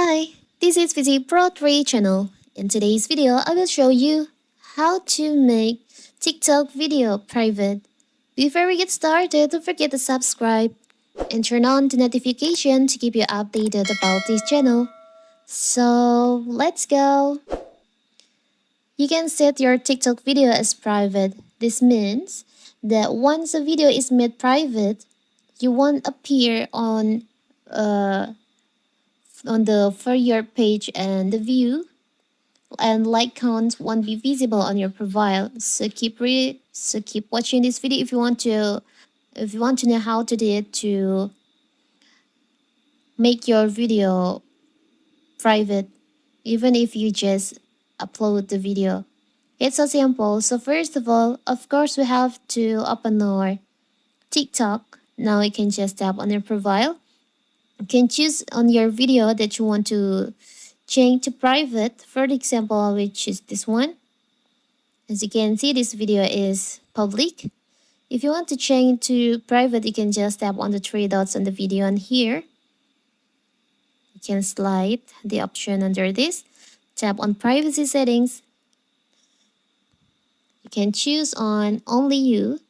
Hi, this is Visit Pro 3 channel. In today's video, I will show you how to make TikTok video private. Before we get started, don't forget to subscribe and turn on the notification to keep you updated about this channel. So let's go. You can set your TikTok video as private. This means that once a video is made private, you won't appear on the For Your page, and the view and like counts won't be visible on your profile. So keep watching this video if you want to know how to do it to make your video private, even if you just upload the video. It's so simple. So first of all, of course, we have to open our TikTok. Now you can just tap on your profile. You can choose on your video that you want to change to private. For example, which is this one. As you can see, this video is public. If you want to change to private, you can just tap on the three dots on the video, and here you can slide the option under this. Tap on privacy settings. You can choose on only you.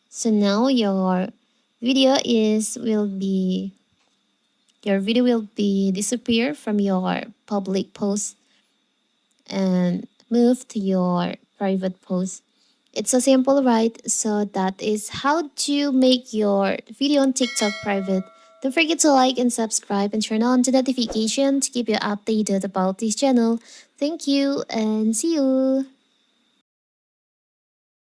So now your video will be disappear from your public post and move to your private post. It's so simple, right? So that is how to make your video on TikTok private. Don't forget to like and subscribe and turn on the notification to keep you updated about this channel. Thank you and see you.